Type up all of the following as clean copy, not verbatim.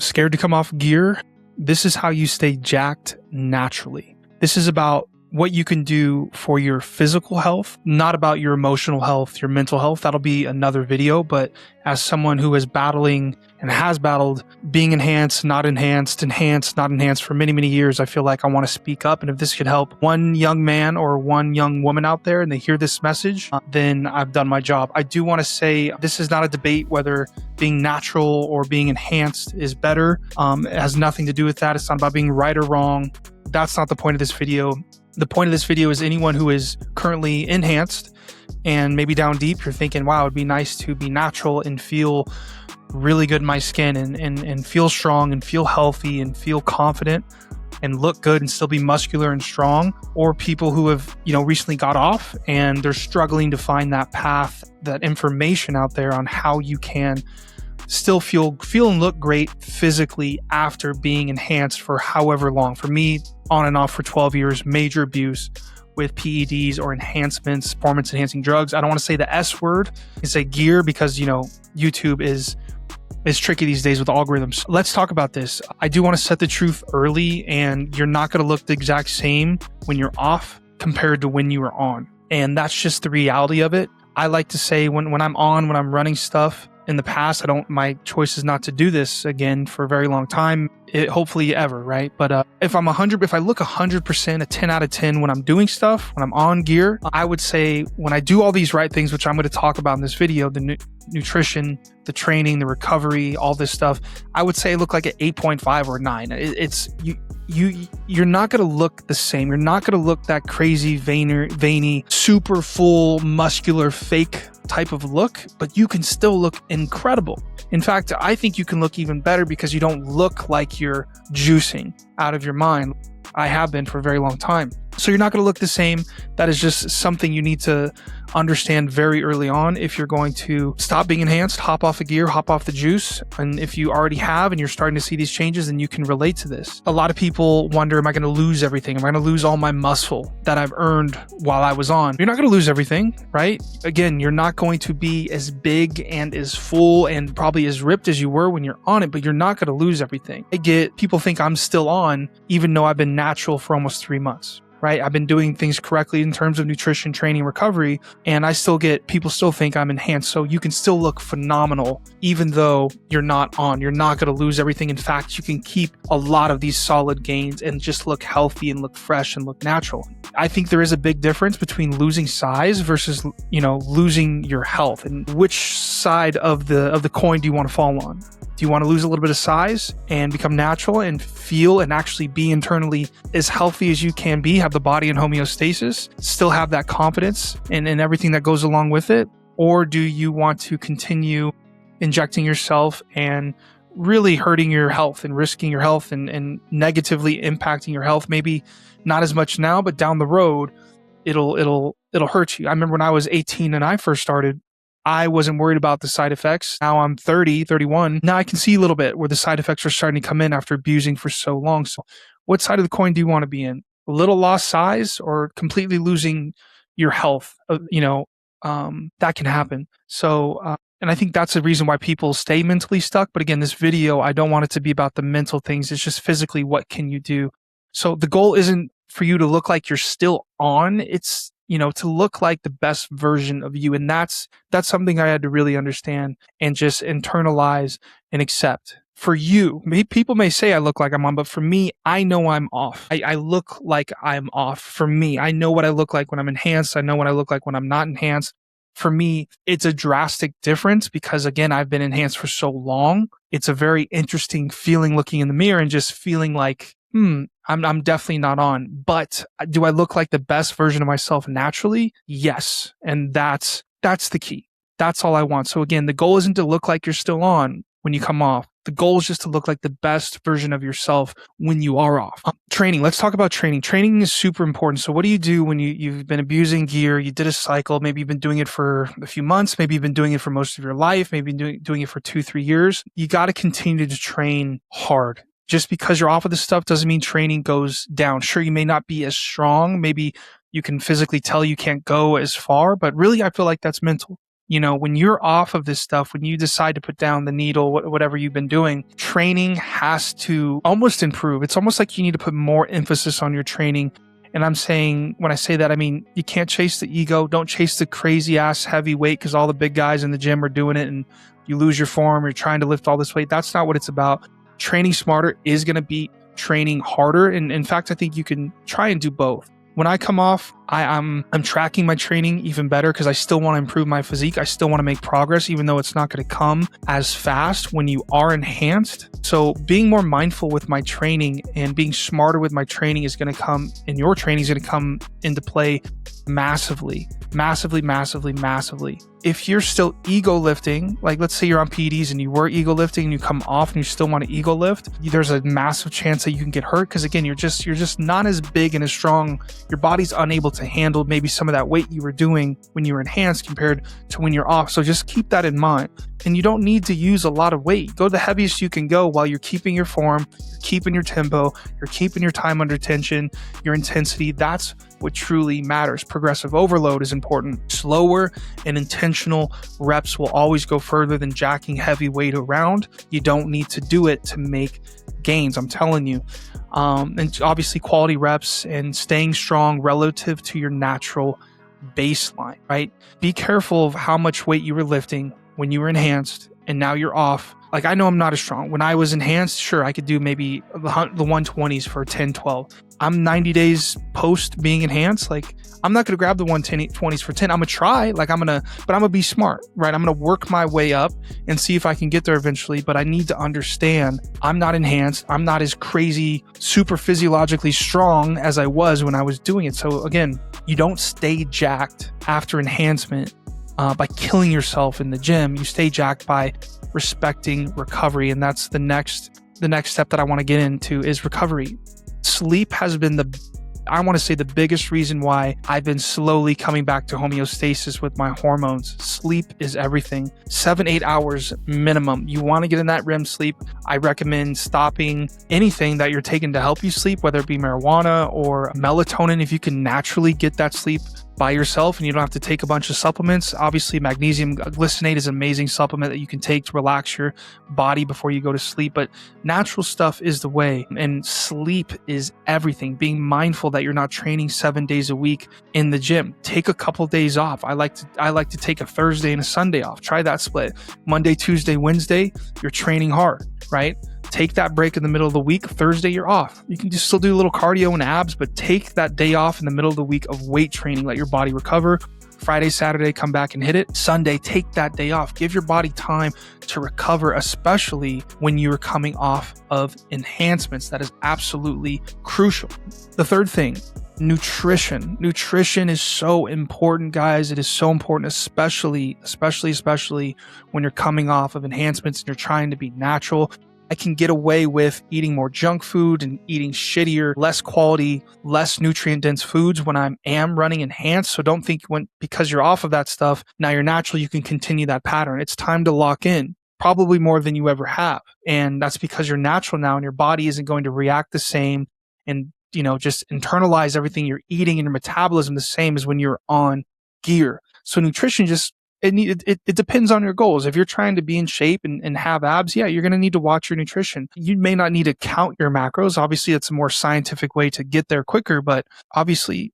Scared to come off gear? This is how you stay jacked naturally. This is about what you can do for your physical health, not about your emotional health, your mental health. That'll be another video. But as someone who is battling and has battled being enhanced, not enhanced, enhanced, not enhanced for many, many years, I feel like I want to speak up. And if this could help one young man or one young woman out there and they hear this message, then I've done my job. I do want to say this is not a debate whether being natural or being enhanced is better. It has nothing to do with that. It's not about being right or wrong. That's not the point of this video. The point of this video is anyone who is currently enhanced and maybe down deep, you're thinking, wow, it'd be nice to be natural and feel really good in my skin and feel strong and feel healthy and feel confident and look good and still be muscular and strong. Or people who have, recently got off and they're struggling to find that path, that information out there on how you can still feel and look great physically after being enhanced for however long. For me, on and off for 12 years, major abuse with PEDs or enhancements, performance enhancing drugs. I don't want to say the S word and say gear because, YouTube is tricky these days with algorithms. Let's talk about this. I do want to set the truth early, and you're not going to look the exact same when you're off compared to when you are on. And that's just the reality of it. I like to say when I'm on, when I'm running stuff, in the past, my choice is not to do this again for a very long time, hopefully ever, right? But if I look 100%, a 10 out of 10 when I'm doing stuff, when I'm on gear, I would say when I do all these right things, which I'm going to talk about in this video, the nutrition, the training, the recovery, all this stuff, I would say I look like an 8.5 or 9. You're not going to look the same. You're not going to look that crazy, veiny, super full, muscular, fake type of look, but you can still look incredible. In fact, I think you can look even better because you don't look like you're juicing out of your mind. I have been for a very long time. So you're not going to look the same. That is just something you need to understand very early on if you're going to stop being enhanced, hop off a gear, hop off the juice. And if you already have and you're starting to see these changes, then you can relate to this. A lot of people wonder, am I going to lose everything? Am I going to lose all my muscle that I've earned while I was on? You're not going to lose everything, right? Again, you're not going to be as big and as full and probably as ripped as you were when you're on it, but you're not going to lose everything. People think I'm still on, even though I've been natural for almost 3 months. Right? I've been doing things correctly in terms of nutrition, training, recovery, and people still think I'm enhanced. So you can still look phenomenal, even though you're not on. You're not going to lose everything. In fact, you can keep a lot of these solid gains and just look healthy and look fresh and look natural. I think there is a big difference between losing size versus, losing your health. And which side of the coin do you want to fall on? Do you want to lose a little bit of size and become natural and feel and actually be internally as healthy as you can be, have the body in homeostasis, still have that confidence and everything that goes along with it? Or do you want to continue injecting yourself and really hurting your health and risking your health and negatively impacting your health? Maybe not as much now, but down the road, it'll hurt you. I remember when I was 18 and I first started, I wasn't worried about the side effects. Now I'm 30, 31. Now I can see a little bit where the side effects are starting to come in after abusing for so long. So what side of the coin do you want to be in? A little lost size or completely losing your health? That can happen. So, and I think that's the reason why people stay mentally stuck. But again, this video, I don't want it to be about the mental things. It's just physically, what can you do? So the goal isn't for you to look like you're still on. It's to look like the best version of you. And that's something I had to really understand and just internalize and accept. For you, people may say I look like I'm on, but for me, I know I'm off. I look like I'm off. For me, I know what I look like when I'm enhanced. I know what I look like when I'm not enhanced. For me, it's a drastic difference because, again, I've been enhanced for so long. It's a very interesting feeling looking in the mirror and just feeling like, I'm definitely not on. But do I look like the best version of myself naturally? Yes. And that's the key. That's all I want. So again, the goal isn't to look like you're still on when you come off. The goal is just to look like the best version of yourself when you are off. Training. Let's talk about training. Training is super important. So what do you do when you've been abusing gear? You did a cycle. Maybe you've been doing it for a few months. Maybe you've been doing it for most of your life. Maybe doing it for 2-3 years. You got to continue to train hard. Just because you're off of this stuff doesn't mean training goes down. Sure, you may not be as strong. Maybe you can physically tell you can't go as far, but really I feel like that's mental. When you're off of this stuff, when you decide to put down the needle, whatever you've been doing, training has to almost improve. It's almost like you need to put more emphasis on your training. And I'm saying, when I say that, I mean, you can't chase the ego. Don't chase the crazy ass heavy weight because all the big guys in the gym are doing it and you lose your form. You're trying to lift all this weight. That's not what it's about. Training smarter is going to beat training harder. And in fact, I think you can try and do both. When I come off, I'm tracking my training even better because I still want to improve my physique. I still want to make progress, even though it's not going to come as fast when you are enhanced. So being more mindful with my training and being smarter with my training is going to come, and your training is going to come into play massively. If you're still ego lifting, like let's say you're on PEDs and you were ego lifting and you come off and you still want to ego lift, there's a massive chance that you can get hurt because again, you're just not as big and as strong. Your body's unable to handle maybe some of that weight you were doing when you were enhanced compared to when you're off. So just keep that in mind. And you don't need to use a lot of weight. Go the heaviest you can go while you're keeping your form, you're keeping your tempo, you're keeping your time under tension, your intensity. That's what truly matters. Progressive overload is important. Slower and intentional reps will always go further than jacking heavy weight around. You don't need to do it to make gains, I'm telling you. And obviously quality reps and staying strong relative to your natural baseline, right? Be careful of how much weight you were lifting when you were enhanced and now you're off. Like, I know I'm not as strong. When I was enhanced, sure, I could do maybe the 120s for 10, 12. I'm 90 days post being enhanced. Like, I'm not going to grab the 120s for 10. I'm going to try, but I'm going to be smart, right? I'm going to work my way up and see if I can get there eventually. But I need to understand I'm not enhanced. I'm not as crazy, super physiologically strong as I was when I was doing it. So again, you don't stay jacked after enhancement by killing yourself in the gym. You stay jacked by respecting recovery. And that's the next step that I want to get into is recovery. Sleep has been the biggest reason why I've been slowly coming back to homeostasis with my hormones. Sleep is everything. 7-8 hours minimum. You want to get in that REM sleep. I recommend stopping anything that you're taking to help you sleep, whether it be marijuana or melatonin, if you can naturally get that sleep by yourself and you don't have to take a bunch of supplements. Obviously, magnesium glycinate is an amazing supplement that you can take to relax your body before you go to sleep, but natural stuff is the way, and sleep is everything. Being mindful that you're not training 7 days a week in the gym. Take a couple days off. I like to take a Thursday and a Sunday off. Try that split. Monday, Tuesday, Wednesday, you're training hard, right? Take that break in the middle of the week. Thursday, you're off. You can just still do a little cardio and abs, but take that day off in the middle of the week of weight training. Let your body recover. Friday, Saturday, come back and hit it. Sunday, take that day off. Give your body time to recover, especially when you're coming off of enhancements. That is absolutely crucial. The third thing, nutrition. Nutrition is so important, guys. It is so important, especially when you're coming off of enhancements and you're trying to be natural. I can get away with eating more junk food and eating shittier, less quality, less nutrient dense foods when I am running enhanced. So don't think because you're off of that stuff, now you're natural, you can continue that pattern. It's time to lock in, probably more than you ever have. And that's because you're natural now and your body isn't going to react the same and, just internalize everything you're eating and your metabolism the same as when you're on gear. So nutrition it depends on your goals. If you're trying to be in shape and have abs, yeah, you're going to need to watch your nutrition. You may not need to count your macros. Obviously, it's a more scientific way to get there quicker. But obviously,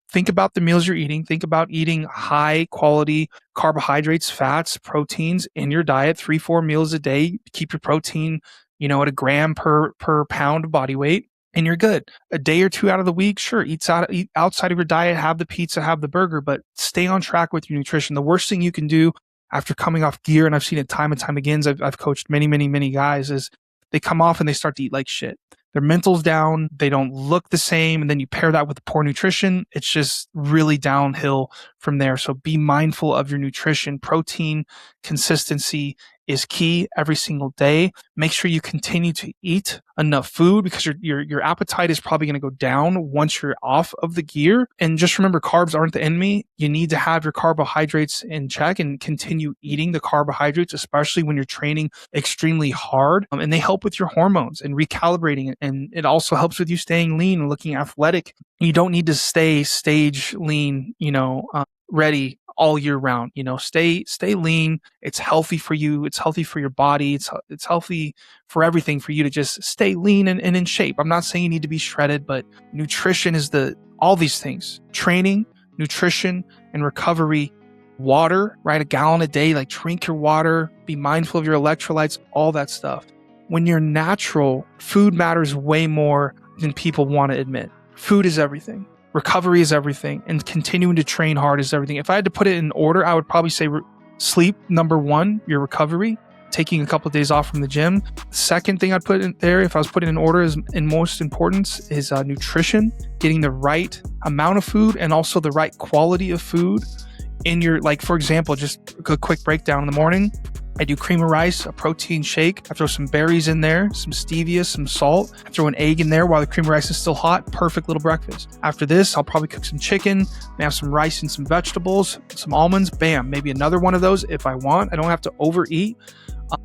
think about the meals you're eating. Think about eating high quality carbohydrates, fats, proteins in your diet, 3-4 meals a day. Keep your protein, at a gram per pound of body weight. And you're good. A day or two out of the week, sure, eat outside of your diet, have the pizza, have the burger, but stay on track with your nutrition. The worst thing you can do after coming off gear, and I've seen it time and time again, I've coached many guys, is they come off and they start to eat like shit. Their mental's down, they don't look the same, and then you pair that with the poor nutrition, it's just really downhill from there. So be mindful of your nutrition. Protein consistency is key every single day. Make sure you continue to eat enough food because your appetite is probably going to go down once you're off of the gear. And just remember, carbs aren't the enemy. You need to have your carbohydrates in check and continue eating the carbohydrates, especially when you're training extremely hard. And they help with your hormones and recalibrating it. And it also helps with you staying lean and looking athletic. You don't need to stay stage lean, ready all year round. You know, stay lean. It's healthy for you. It's healthy for your body. It's healthy for everything for you to just stay lean and in shape. I'm not saying you need to be shredded, but nutrition is all these things: training, nutrition, and recovery. Water, right? A gallon a day, like drink your water, be mindful of your electrolytes, all that stuff. When you're natural, food matters way more than people want to admit. Food is everything. Recovery is everything. And continuing to train hard is everything. If I had to put it in order, I would probably say sleep, number one, your recovery, taking a couple of days off from the gym. The second thing I'd put in there, if I was putting in order, is in most importance, is nutrition, getting the right amount of food and also the right quality of food in your, like, for example, just a quick breakdown in the morning. I do cream of rice, a protein shake. I throw some berries in there, some stevia, some salt. I throw an egg in there while the cream of rice is still hot. Perfect little breakfast. After this, I'll probably cook some chicken, may have some rice and some vegetables, some almonds. Bam, maybe another one of those if I want. I don't have to overeat.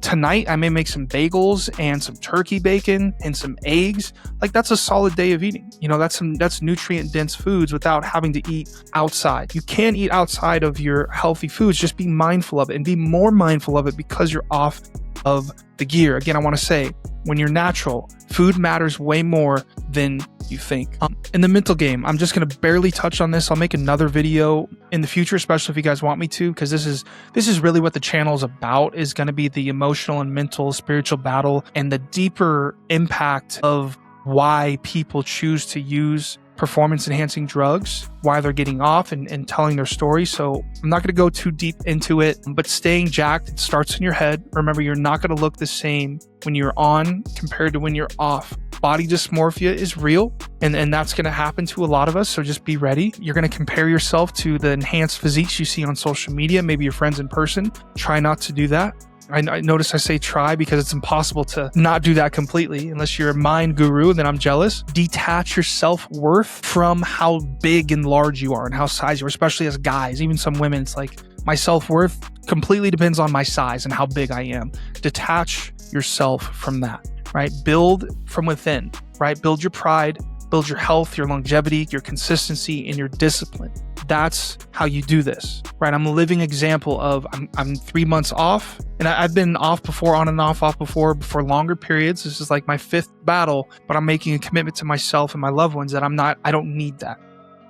Tonight, I may make some bagels and some turkey bacon and some eggs. Like, that's a solid day of eating. You know, that's nutrient dense foods without having to eat outside. You can eat outside of your healthy foods. Just be mindful of it and be more mindful of it because you're off of the gear. Again, I want to say, when you're natural, food matters way more than you think. In the mental game, I'm just going to barely touch on this. I'll make another video in the future, especially if you guys want me to, because this is really what the channel is about, is going to be the emotional and mental spiritual battle and the deeper impact of why people choose to use performance enhancing drugs, why they're getting off, and telling their story. So I'm not going to go too deep into it, but staying jacked, it starts in your head. Remember, you're not going to look the same when you're on compared to when you're off. Body dysmorphia is real, and that's going to happen to a lot of us. So just be ready. You're going to compare yourself to the enhanced physiques you see on social media, maybe your friends in person. Try not to do that. I notice I say try because it's impossible to not do that completely unless you're a mind guru, and then I'm jealous. Detach your self-worth from how big and large you are and how size you are, especially as guys. Even some women, it's like, my self-worth completely depends on my size and how big I am. Detach yourself from that, right? Build from within, right? Build your pride, build your health, your longevity, your consistency, and your discipline. That's how you do this, right? I'm a living example of, I'm 3 months off, and I've been off before, on and off before for longer periods. This is like my 5th battle, but I'm making a commitment to myself and my loved ones that I don't need that.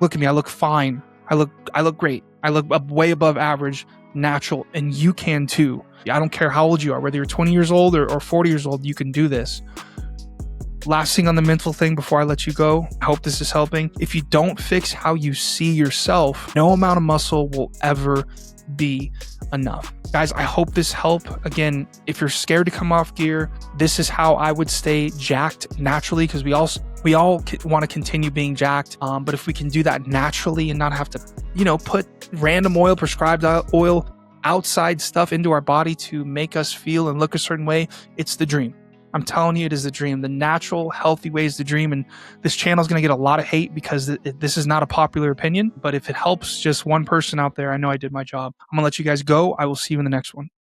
Look at me. I look fine. I look great. I look way above average, natural, and you can too. I don't care how old you are, whether you're 20 years old or 40 years old, you can do this. Last thing on the mental thing before I let you go, I hope this is helping. If you don't fix how you see yourself, no amount of muscle will ever be enough. Guys, I hope this helped. Again, if you're scared to come off gear, this is how I would stay jacked naturally, because we all want to continue being jacked. But if we can do that naturally and not have to, put random oil, prescribed oil, outside stuff into our body to make us feel and look a certain way, it's the dream. I'm telling you, it is the dream. The natural, healthy way is the dream. And this channel is going to get a lot of hate because this is not a popular opinion. But if it helps just one person out there, I know I did my job. I'm going to let you guys go. I will see you in the next one.